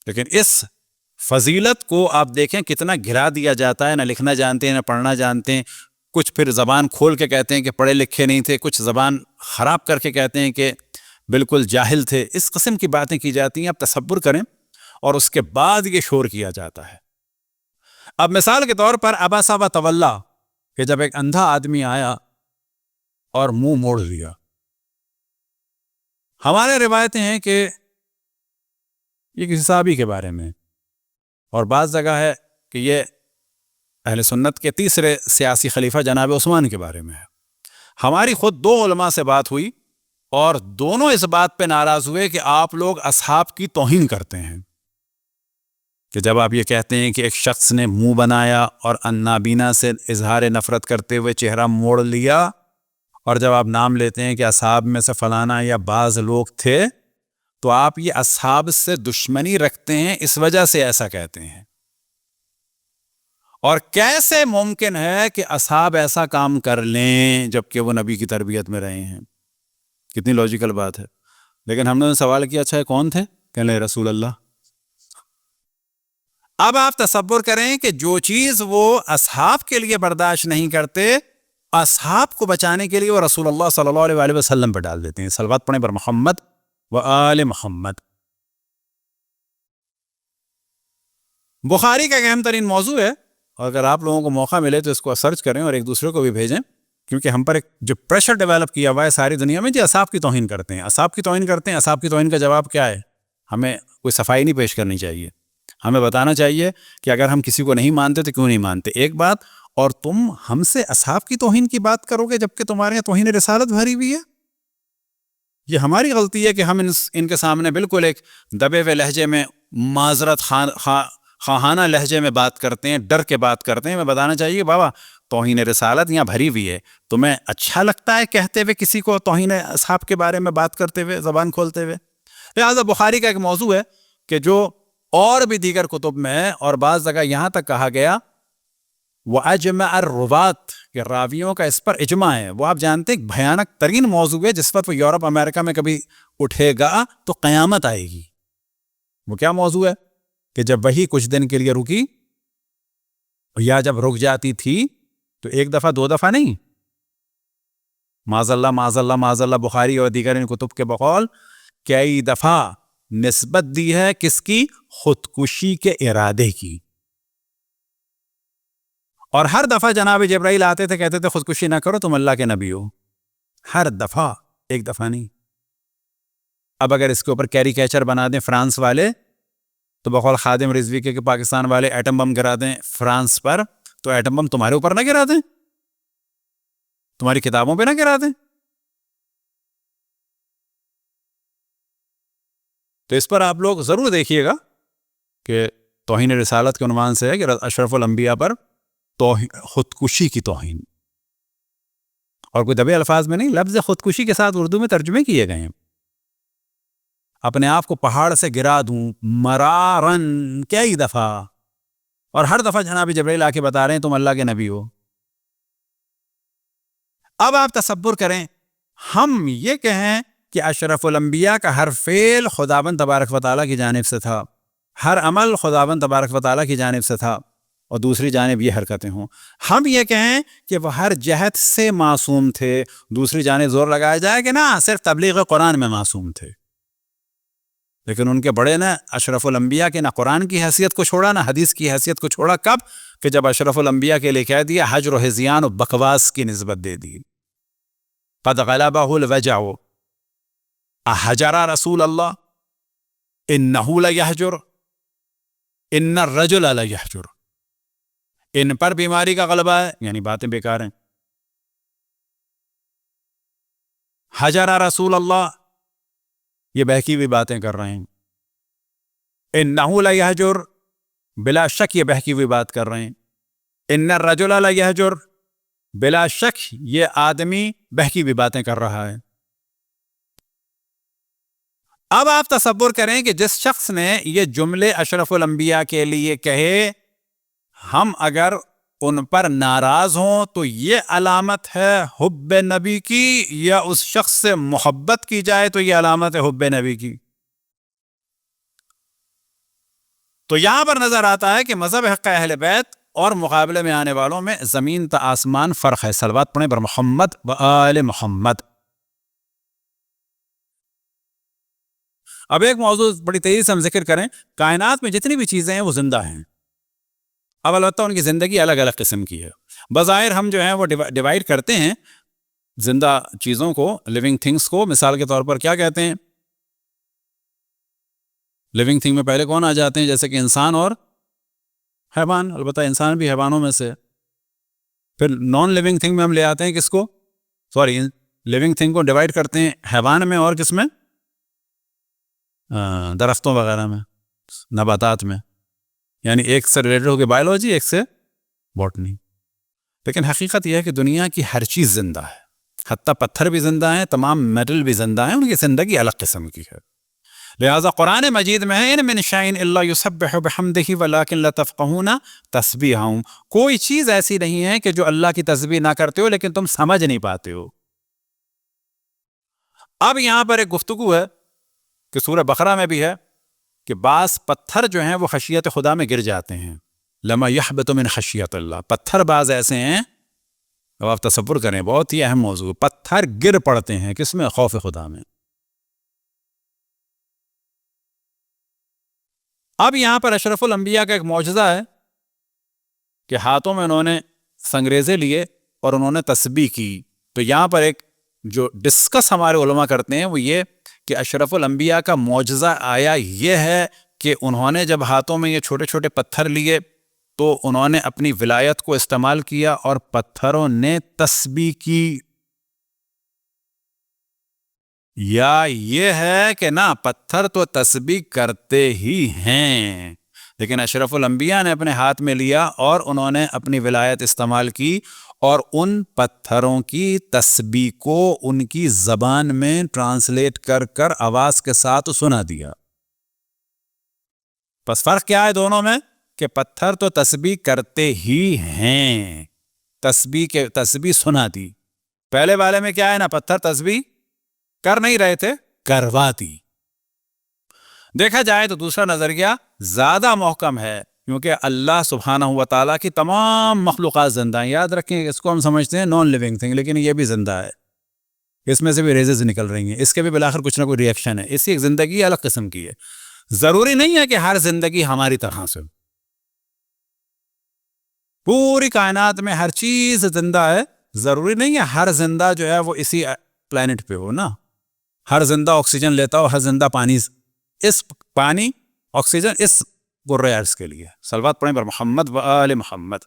لیکن اس فضیلت کو آپ دیکھیں کتنا گرا دیا جاتا ہے، نہ لکھنا جانتے ہیں نہ پڑھنا جانتے ہیں، کچھ پھر زبان کھول کے کہتے ہیں کہ پڑھے لکھے نہیں تھے، کچھ زبان خراب کر کے کہتے ہیں کہ بالکل جاہل تھے، اس قسم کی باتیں کی جاتی ہیں. آپ تصور کریں، اور اس کے بعد یہ شور کیا جاتا ہے. اب مثال کے طور پر ابا و تولا، کہ جب ایک اندھا آدمی آیا اور منہ موڑ لیا. ہمارے روایتیں ہیں کہ یہ کسی صحابی کے بارے میں، اور بعض جگہ ہے کہ یہ اہل سنت کے تیسرے سیاسی خلیفہ جناب عثمان کے بارے میں ہے. ہماری خود 2 علماء سے بات ہوئی اور دونوں اس بات پہ ناراض ہوئے کہ آپ لوگ اصحاب کی توہین کرتے ہیں، کہ جب آپ یہ کہتے ہیں کہ ایک شخص نے منہ بنایا اور نابینا سے اظہار نفرت کرتے ہوئے چہرہ موڑ لیا، اور جب آپ نام لیتے ہیں کہ اصحاب میں سے فلانا یا بعض لوگ تھے، تو آپ یہ اصحاب سے دشمنی رکھتے ہیں، اس وجہ سے ایسا کہتے ہیں. اور کیسے ممکن ہے کہ اصحاب ایسا کام کر لیں جبکہ وہ نبی کی تربیت میں رہے ہیں؟ کتنی لاجیکل بات ہے. لیکن ہم نے سوال کیا اچھا کون تھے؟ کہنے رسول اللہ. اب آپ تصور کریں کہ جو چیز وہ اصحاب کے لیے برداشت نہیں کرتے، اصحاب کو بچانے کے لیے وہ رسول اللہ صلی اللہ علیہ وآلہ وسلم پہ ڈال دیتے ہیں. صلوات پڑھیں پر محمد و آل محمد. بخاری کا اہم ترین موضوع ہے، اور اگر آپ لوگوں کو موقع ملے تو اس کو سرچ کریں اور ایک دوسرے کو بھی بھیجیں، کیونکہ ہم پر ایک جو پریشر ڈیولپ کیا ہوا ہے ساری دنیا میں، جو اصحاب کی توہین کرتے ہیں. اصحاب کی توہین کرتے ہیں. اصحاب کی توہین کا جواب کیا ہے؟ ہمیں کوئی صفائی نہیں پیش کرنی چاہیے. ہمیں بتانا چاہیے کہ اگر ہم کسی کو نہیں مانتے تو کیوں نہیں مانتے. ایک بات، اور تم ہم سے اصحاب کی توہین کی بات کرو گے جبکہ تمہارے یہاں توہین رسالت بھری ہوئی ہے. یہ ہماری غلطی ہے کہ ہم ان کے سامنے بالکل ایک دبے ہوئے لہجے میں، معذرت خواہانہ لہجے میں بات کرتے ہیں، ڈر کے بات کرتے ہیں. میں بتانا چاہیے بابا توہین رسالت یہاں بھری ہوئی ہے. تمہیں اچھا لگتا ہے کہتے ہوئے کسی کو توہین اصحاب کے بارے میں بات کرتے ہوئے، زبان کھولتے ہوئے؟ لہٰذا بخاری کا ایک موضوع ہے کہ جو اور بھی دیگر کتب میں ہے، اور بعض جگہ یہاں تک کہا گیا وَأَجْمَعَ الرُّوَاةِ کہ راویوں کا اس پر اجماع ہے. وہ آپ جانتے ہیں بھیانک ترین موضوع ہے، جس وقت وہ یورپ امریکہ میں کبھی اٹھے گا تو قیامت آئے گی. وہ کیا موضوع ہے؟ کہ جب وہی کچھ دن کے لیے رکی، یا جب رک جاتی تھی تو 1 دفعہ 2 دفعہ نہیں، معاذ اللہ معاذ اللہ معاذ اللہ، بخاری اور دیگر ان کتب کے بقول کئی دفعہ نسبت دی ہے کس کی؟ خودکشی کے ارادے کی. اور ہر دفعہ جناب جبرائیل آتے تھے، کہتے تھے خودکشی نہ کرو، تم اللہ کے نبی ہو. ہر دفعہ، 1 دفعہ نہیں. اب اگر اس کے اوپر کیریکیچر بنا دیں فرانس والے، تو بقول خادم رضوی کے کہ پاکستان والے ایٹم بم گرا دیں فرانس پر، تو ایٹم بم تمہارے اوپر نہ گرا دیں، تمہاری کتابوں پہ نہ گرا دیں. تو اس پر آپ لوگ ضرور دیکھیے گا کہ توہین رسالت کے عنوان سے ہے کہ اشرف الانبیاء پر خودکشی کی توہین، اور کوئی دبے الفاظ میں نہیں، لفظ خودکشی کے ساتھ اردو میں ترجمے کیے گئے ہیں. اپنے آپ کو پہاڑ سے گرا دوں مرارن، کئی دفعہ، اور ہر دفعہ جناب جبرائیل آ کے بتا رہے ہیں تم اللہ کے نبی ہو. اب آپ تصور کریں ہم یہ کہیں کہ اشرف الانبیاء کا ہر فعل خداوند تبارک و تعالیٰ کی جانب سے تھا، ہر عمل خداوند تبارک و تعالیٰ کی جانب سے تھا، اور دوسری جانب یہ حرکتیں ہوں. ہم یہ کہیں کہ وہ ہر جہت سے معصوم تھے، دوسری جانب زور لگایا جائے کہ نہ صرف تبلیغ قرآن میں معصوم تھے. لیکن ان کے بڑے نے اشرف الانبیاء کے نہ قرآن کی حیثیت کو چھوڑا نہ حدیث کی حیثیت کو چھوڑا. کب؟ کہ جب اشرف الانبیاء کے لئے کہہ دیا حجر و ہذیان و بکواس کی نسبت دے دی. قد غلبہ الوجع احجر رسول اللہ انہ لیحجر ان الرجل لیحجر. ان پر بیماری کا غلبہ ہے، یعنی باتیں بیکار ہیں. حجر رسول اللہ، یہ بہکی ہوئی باتیں کر رہے ہیں. انہ لیحجر، بلا شک یہ بہکی ہوئی بات کر رہے ہیں. ان الرجل لیحجر، بلا شک یہ آدمی بہکی ہوئی باتیں کر رہا ہے. اب آپ تصور کریں کہ جس شخص نے یہ جملے اشرف الانبیاء کے لیے کہے، ہم اگر ان پر ناراض ہوں تو یہ علامت ہے حب نبی کی، یا اس شخص سے محبت کی جائے تو یہ علامت ہے حب نبی کی؟ تو یہاں پر نظر آتا ہے کہ مذہب حق اہل بیت اور مقابلے میں آنے والوں میں زمین تا آسمان فرق ہے. صلوات پڑھیں بر محمد و آل محمد. اب ایک موضوع بڑی تیزی سے ہم ذکر کریں. کائنات میں جتنی بھی چیزیں ہیں وہ زندہ ہیں. اب البتہ ان کی زندگی الگ الگ قسم کی ہے. بظاہر ہم جو ہیں وہ ڈیوائڈ کرتے ہیں زندہ چیزوں کو, لیونگ تھنگس کو. مثال کے طور پر کیا کہتے ہیں؟ لیونگ تھنگ میں پہلے کون آ جاتے ہیں؟ جیسے کہ انسان اور حیوان. البتہ انسان بھی حیوانوں میں سے. پھر نان لیونگ تھنگ میں ہم لے آتے ہیں کس کو؟ سوری, لیونگ تھنگ کو ڈیوائڈ کرتے ہیں حیوان میں اور کس میں؟ درختوں وغیرہ میں, نباتات میں. یعنی ایک سے ریلیٹڈ ہو کے بایولوجی, ایک سے باٹنی. لیکن حقیقت یہ ہے کہ دنیا کی ہر چیز زندہ ہے. حتیٰ پتھر بھی زندہ ہیں, تمام میٹل بھی زندہ ہیں. ان کی زندگی الگ قسم کی ہے. لہٰذا قرآن مجید میں ہے ان من شیء الا یسبح بحمدہ ولکن لا تفقہون تسبیحہم. کوئی چیز ایسی نہیں ہے کہ جو اللہ کی تسبیح نہ کرتے ہو لیکن تم سمجھ نہیں پاتے ہو. اب یہاں پر ایک گفتگو ہے کہ سورہ بقرہ میں بھی ہے کہ بعض پتھر جو ہیں وہ خشیت خدا میں گر جاتے ہیں. لما یحبط من خشیت اللہ. پتھر بعض ایسے ہیں, اب آپ تصور کریں, بہت ہی اہم موضوع, پتھر گر پڑتے ہیں کس میں؟ خوف خدا میں. اب یہاں پر اشرف الانبیاء کا ایک معجزہ ہے کہ ہاتھوں میں انہوں نے سنگریزے لیے اور انہوں نے تسبیح کی. تو یہاں پر ایک جو ڈسکس ہمارے علماء کرتے ہیں وہ یہ کہ اشرف الانبیاء کا معجزہ آیا یہ ہے کہ انہوں نے جب ہاتھوں میں یہ چھوٹے چھوٹے پتھر لیے تو انہوں نے اپنی ولایت کو استعمال کیا اور پتھروں نے تسبیح کی. یا یہ ہے کہ نہ, پتھر تو تسبیح کرتے ہی ہیں لیکن اشرف الانبیاء نے اپنے ہاتھ میں لیا اور انہوں نے اپنی ولایت استعمال کی اور ان پتھروں کی تسبیح کو ان کی زبان میں ٹرانسلیٹ کر کر آواز کے ساتھ سنا دیا. پس فرق کیا ہے دونوں میں؟ کہ پتھر تو تسبیح کرتے ہی ہیں, تسبیح سنا دی. پہلے والے میں کیا ہے نا, پتھر تسبیح کر نہیں رہے تھے, کروا دی. دیکھا جائے تو دوسرا نظریہ زیادہ محکم ہے کیونکہ اللہ سبحانہ و تعالیٰ کی تمام مخلوقات زندہ ہیں. یاد رکھیں اس کو ہم سمجھتے ہیں نان لیونگ تھنگ, لیکن یہ بھی زندہ ہے. اس میں سے بھی ریزز نکل رہی ہیں, اس کے بھی بالآخر کچھ نہ کوئی ری ایکشن ہے. اس کی ایک زندگی الگ قسم کی ہے. ضروری نہیں ہے کہ ہر زندگی ہماری طرح سے. پوری کائنات میں ہر چیز زندہ ہے. ضروری نہیں ہے ہر زندہ جو ہے وہ اسی پلانٹ پہ ہو نا. ہر زندہ آکسیجن لیتا ہو, ہر زندہ پانی آکسیجن اس گرے ارض کے لیے. صلوات پڑھیں بر محمد و آل محمد.